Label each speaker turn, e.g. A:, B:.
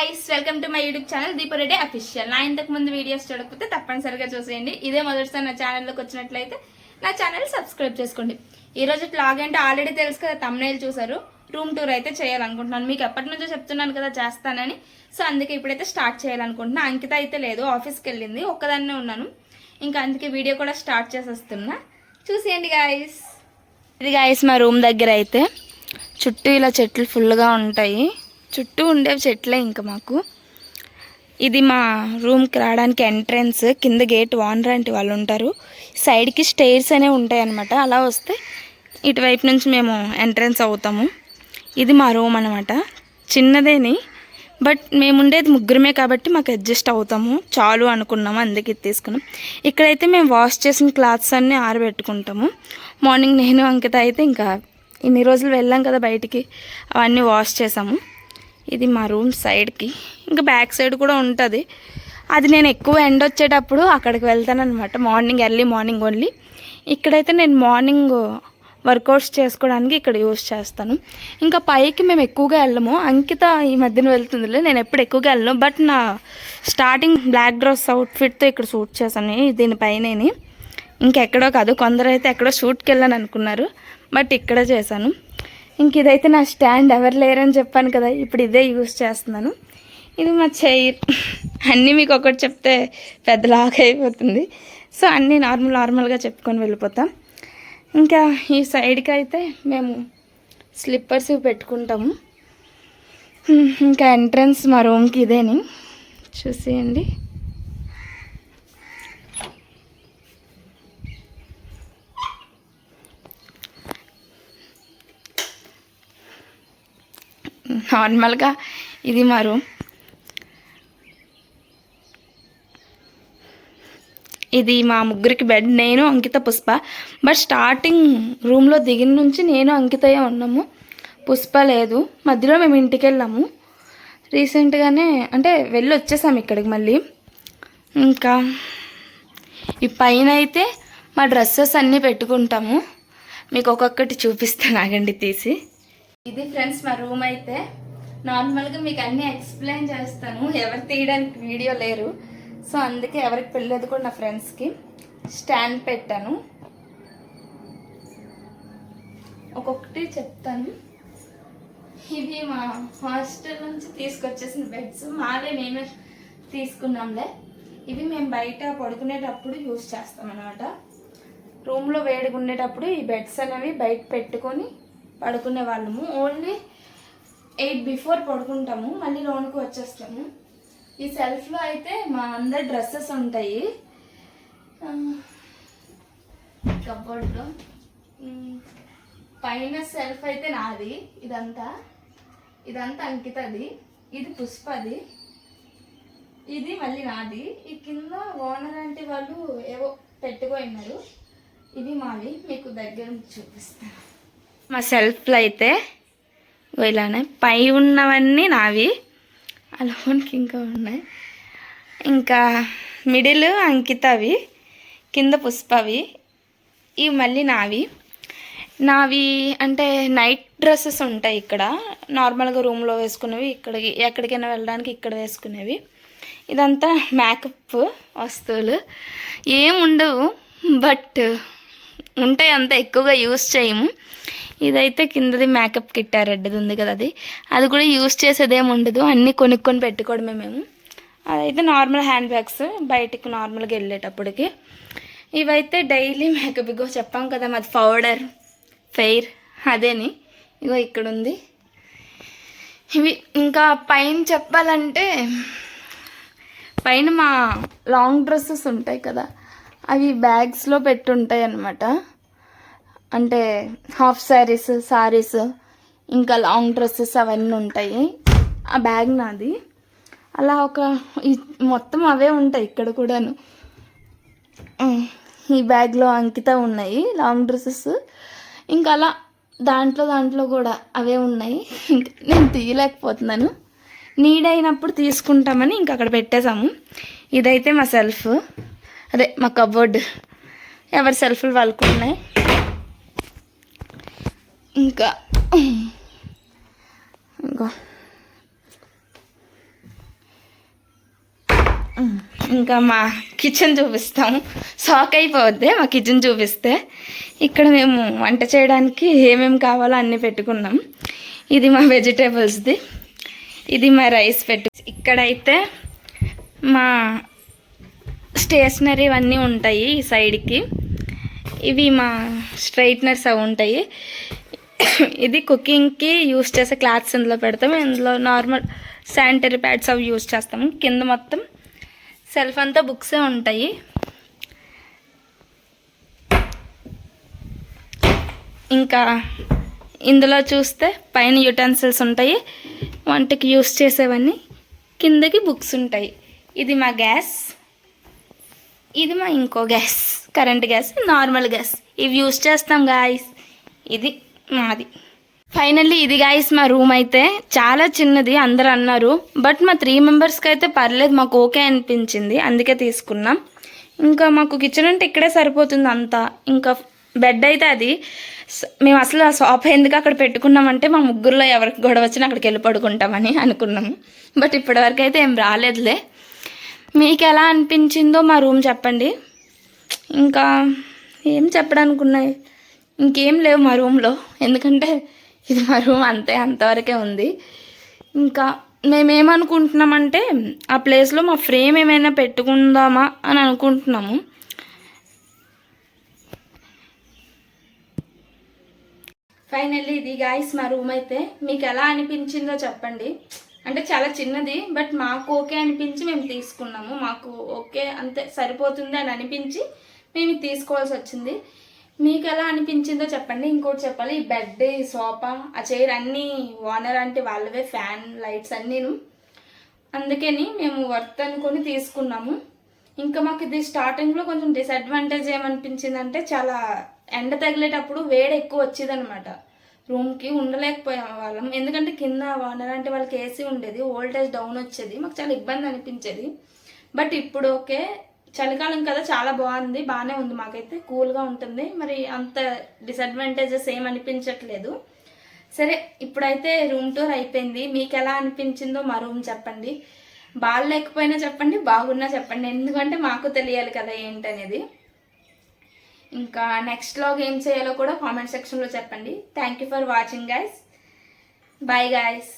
A: Guys, welcome to my YouTube channel Deepa Reddy official. నా ఇంతకు ముందు వీడియోస్ చూడకపోతే తప్పనిసరిగా చూసేయండి. ఇదే మొదటిసారి నా ఛానల్లోకి వచ్చినట్లయితే నా ఛానల్ సబ్స్క్రైబ్ చేసుకోండి. ఈ రోజు వ్లాగ్ అంటే ఆల్రెడీ తెలుసు కదా, థంబ్నెయిల్ చూసారు. రూమ్ టూర్ అయితే చేయాలనుకుంటున్నాను. మీకు ఎప్పటి నుంచో చెప్తున్నాను కదా చేస్తానని. సో అందుకే ఇప్పుడైతే స్టార్ట్ చేయాలనుకుంటున్నా. అంకిత అయితే లేదు, ఆఫీస్కి వెళ్ళింది, ఒక్కదాన్నే ఉన్నాను. ఇంకా అందుకే వీడియో కూడా స్టార్ట్ చేసేస్తున్నా. చూసేయండి గాయస్. ఇది గాయస్ మా రూమ్ దగ్గర అయితే చుట్టూ ఇలా చెట్లు ఫుల్గా ఉంటాయి. చుట్టూ ఉండేవి చెట్లే. ఇంకా మాకు ఇది మా రూమ్కి రావడానికి ఎంట్రన్స్. కింద గేట్ ఓనర్ ఆంటీ వాళ్ళు ఉంటారు. సైడ్కి స్టైర్స్ అనేవి ఉంటాయి అన్నమాట. అలా వస్తే ఇటువైపు నుంచి మేము ఎంట్రన్స్ అవుతాము. ఇది మా రూమ్ అనమాట. చిన్నదేని, బట్ మేము ఉండేది ముగ్గురమే కాబట్టి మాకు అడ్జస్ట్ అవుతాము చాలు అనుకున్నాము, అందుకే ఇది తీసుకున్నాం. ఇక్కడైతే మేము వాష్ చేసిన క్లాత్స్ అన్నీ ఆరబెట్టుకుంటాము. మార్నింగ్ నేను అంకిత అయితే ఇంకా ఇన్ని రోజులు వెళ్ళాం కదా బయటికి, అవన్నీ వాష్ చేసాము. ఇది మా రూమ్ సైడ్కి. ఇంకా బ్యాక్ సైడ్ కూడా ఉంటుంది. అది నేను ఎక్కువ ఎండ వచ్చేటప్పుడు అక్కడికి వెళ్తాను అనమాట. Early morning only. ఇక్కడైతే నేను మార్నింగ్ వర్కౌట్స్ చేసుకోవడానికి ఇక్కడ యూజ్ చేస్తాను. ఇంకా పైకి మేము ఎక్కువగా వెళ్ళము. అంకిత ఈ మధ్యన వెళ్తుందిలే, నేను ఎప్పుడు ఎక్కువగా వెళ్ళను. బట్ నా స్టార్టింగ్ బ్లాక్ డ్రెస్ అవుట్ఫిట్తో ఇక్కడ షూట్ చేశాను దీనిపైన. ఇంకెక్కడో కాదు, కొందరు అయితే ఎక్కడో షూట్కి వెళ్ళాను అనుకున్నారు, బట్ ఇక్కడే చేశాను. ఇంక ఇదైతే నా స్టాండ్, ఎవరు లేరని చెప్పాను కదా, ఇప్పుడు ఇదే యూజ్ చేస్తున్నాను. ఇది మా చైర్. అన్నీ మీకు ఒకటి చెప్తే పెద్దలాగా అయిపోతుంది. సో అన్నీ నార్మల్గా చెప్పుకొని వెళ్ళిపోతాం. ఇంకా ఈ సైడ్కి అయితే మేము స్లిప్పర్స్ పెట్టుకుంటాము. ఇంకా ఎంట్రన్స్ మా రూమ్కి ఇదేని చూసేయండి. నార్మల్గా ఇది మా రూమ్. ఇది మా ముగ్గురికి బెడ్. నేను, అంకిత, పుష్ప. బట్ స్టార్టింగ్ రూమ్లో దిగిన నుంచి నేను అంకితయ్య ఉన్నాము, పుష్ప లేదు. మధ్యలో మేము ఇంటికి వెళ్ళాము రీసెంట్గానే, అంటే వెళ్ళి వచ్చేసాము ఇక్కడికి మళ్ళీ. ఇంకా ఈ పైన అయితే మా డ్రెస్సెస్ అన్నీ పెట్టుకుంటాము. మీకు ఒక్కొక్కటి చూపిస్తాను, ఆగండి తీసి. ఇది ఫ్రెండ్స్ మా రూమ్ అయితే. నార్మల్గా మీకు అన్నీ ఎక్స్ప్లెయిన్ చేస్తాను, ఎవరు తీయడానికి వీడియో లేరు. సో అందుకే ఎవరికి పెళ్ళలేదు కూడా నా ఫ్రెండ్స్కి. స్టాండ్ పెట్టాను, ఒక్కొక్కటి చెప్తాను. ఇవి మా హాస్టల్ నుంచి తీసుకొచ్చేసిన బెడ్స్, మావే మేమే తీసుకున్నాంలే. ఇవి మేము బయట పడుకునేటప్పుడు యూజ్ చేస్తాం అన్నమాట. రూమ్లో వేడిగా ఉండేటప్పుడు ఈ బెడ్స్ అనేవి బయట పెట్టుకొని పడుకునే వాళ్ళము. ఓన్లీ 8 బిఫోర్ పడుకుంటాము, మళ్ళీ లోనికి వచ్చేస్తాము. ఈ సెల్ఫ్లో అయితే మా అందరి డ్రెస్సెస్ ఉంటాయి. కబోర్డ్లో పైన సెల్ఫ్ అయితే నాది, ఇదంతా అంకితది, ఇది పుష్పది, ఇది మళ్ళీ నాది. ఈ కింద ఓనర్ అంటే వాళ్ళు ఏవో పెట్టుకున్నారు. ఇవి మావి, మీకు దగ్గర చూపిస్తాను. మా సెల్ఫ్లో అయితే ఇలానే పై ఉన్నవన్నీ నావి, అలానికి ఇంకా ఉన్నాయి. ఇంకా మిడిల్ అంకితవి, కింద పుష్పవి, ఇవి మళ్ళీ నావి అంటే నైట్ డ్రెస్సెస్ ఉంటాయి ఇక్కడ. నార్మల్గా రూమ్లో వేసుకునేవి, ఎక్కడికైనా వెళ్ళడానికి ఇక్కడ వేసుకునేవి. ఇదంతా మేకప్ వస్తువులు, ఏం ఉండవు, బట్ ఉంటాయి, అంత ఎక్కువగా యూస్ చేయము. ఇదైతే కిందది మేకప్ కిట్, రెడ్ది ఉంది కదా, అది కూడా యూస్ చేసేదేమి ఉండదు, అన్నీ కొనుక్కొని పెట్టుకోవడమే మేము. అదైతే నార్మల్ హ్యాండ్ బ్యాగ్స్, బయటికి నార్మల్గా వెళ్ళేటప్పటికి. ఇవైతే డైలీ మేకప్, ఇగో చెప్పాం కదా మాది పౌడర్ ఫెయిర్, అదేని ఇగో ఇక్కడ ఉంది. ఇవి ఇంకా పైన చెప్పాలంటే, పైన మా లాంగ్ డ్రెస్సెస్ ఉంటాయి కదా, అవి బ్యాగ్స్లో పెట్టుంటాయి అన్నమాట. అంటే హాఫ్ సారీస్ ఇంకా లాంగ్ డ్రెస్సెస్ అవన్నీ ఉంటాయి. ఆ బ్యాగ్ నాది. అలా మొత్తం అవే ఉంటాయి ఇక్కడ కూడాను. ఈ బ్యాగ్లో అంకిత ఉన్నాయి లాంగ్ డ్రెస్సెస్. ఇంకా అలా దాంట్లో కూడా అవే ఉన్నాయి. నేను తీయలేకపోతున్నాను, నీడ్ అయినప్పుడు తీసుకుంటామని ఇంకా అక్కడ పెట్టేసాము. ఇదైతే మా సెల్ఫ్, అదే మా కబోర్డ్, ఎవరి సెల్ఫ్లు వాళ్ళకు ఉన్నాయి. ఇంకా ఇంకా మా కిచెన్ చూపిస్తాము. షాక్ అయిపోద్ది మా కిచెన్ చూపిస్తే. ఇక్కడ మేము వంట చేయడానికి ఏమేమి కావాలో అన్నీ పెట్టుకున్నాం. ఇది మా వెజిటేబుల్స్ది, ఇది మా రైస్ ఇక్కడైతే మా స్టేషనరీ అన్నీ ఉంటాయి ఈ సైడ్కి. ఇవి మా స్ట్రైట్నర్స్ అవి ఉంటాయి. ఇది కుకింగ్కి యూస్ చేసే క్లాత్స్ ఇందులో పెడతాము. ఇందులో నార్మల్ శానిటరీ ప్యాడ్స్ అవి యూస్ చేస్తాము. కింద మొత్తం సెల్ఫ్ అంతా బుక్సే ఉంటాయి. ఇంకా ఇందులో చూస్తే పైన యుటెన్సిల్స్ ఉంటాయి, వంటకి యూస్ చేసేవన్నీ. కిందకి బుక్స్ ఉంటాయి. ఇది మా గ్యాస్, ఇది మా ఇంకో gas, current gas, normal gas. ఇవి యూస్ చేస్తాం గాయస్. ఇది మాది. ఫైనల్లీ ఇది గాయస్ మా రూమ్ అయితే. చాలా చిన్నది అందరు అన్నారు, బట్ మా 3 మెంబర్స్కి అయితే పర్లేదు, మాకు ఓకే అనిపించింది, అందుకే తీసుకున్నాం. ఇంకా మాకు కిచెన్ అంటే ఇక్కడే సరిపోతుంది అంతా. ఇంకా బెడ్ అయితే అది మేము అసలు ఆ సోఫా ఎందుకు అక్కడ పెట్టుకున్నామంటే మా ముగ్గురులో ఎవరికి గొడవ వచ్చినా అక్కడికి వెళ్ళి పడుకుంటామని అనుకున్నాము. బట్ ఇప్పటివరకు అయితే ఏం రాలేదులే. మీకు ఎలా అనిపించిందో మా రూమ్ చెప్పండి. ఇంకా ఏం చెప్పడానుకున్నాయి, ఇంకేం లేవు మా రూమ్లో, ఎందుకంటే ఇది మా రూమ్ అంతే, అంతవరకే ఉంది. ఇంకా మేమేమనుకుంటున్నామంటే ఆ ప్లేస్లో మా ఫ్రేమ్ ఏమైనా పెట్టుకుందామా అని అనుకుంటున్నాము. ఫైనల్లీ ఇది గాయస్ మా రూమ్ అయితే. మీకు ఎలా అనిపించిందో చెప్పండి. అంటే చాలా చిన్నది, బట్ మాకు ఓకే అనిపించి మేము తీసుకున్నాము. మాకు ఓకే అంతే సరిపోతుంది అని అనిపించి మేము తీసుకోవాల్సి వచ్చింది. మీకు ఎలా అనిపించిందో చెప్పండి. ఇంకోటి చెప్పాలి, ఈ బెడ్, ఈ సోఫా, ఆ చైర్ అన్నీ ఓనర్ అంటే వాళ్ళవే, ఫ్యాన్, లైట్స్ అన్నీను. అందుకని మేము వర్త్ అనుకొని తీసుకున్నాము. ఇంకా మాకు ఇది స్టార్టింగ్లో కొంచెం డిసడ్వాంటేజ్ ఏమనిపించిందంటే, చాలా ఎండ తగిలేటప్పుడు వేడి ఎక్కువ వచ్చేదనమాట. రూమ్కి ఉండలేకపోయాం వాళ్ళం, ఎందుకంటే కింద ఓనర్ అంటే వాళ్ళకి ఏసీ ఉండేది, వోల్టేజ్ డౌన్ వచ్చేది, మాకు చాలా ఇబ్బంది అనిపించేది. బట్ ఇప్పుడు ఓకే, చలికాలం కదా, చాలా బాగుంది, బాగానే ఉంది, మాకైతే కూల్గా ఉంటుంది. మరి అంత డిసడ్వాంటేజెస్ ఏం అనిపించట్లేదు. సరే, ఇప్పుడైతే రూమ్ టూర్ అయిపోయింది. మీకు ఎలా అనిపించిందో మా రూమ్ చెప్పండి. బాగాలేకపోయినా చెప్పండి, బాగున్నా చెప్పండి, ఎందుకంటే మాకు తెలియాలి కదా ఏంటనేది. ఇంకా నెక్స్ట్ వ్లాగ్ ఏం చేయాలో కూడా కామెంట్ సెక్షన్లో చెప్పండి. Thank you for watching guys. Bye guys.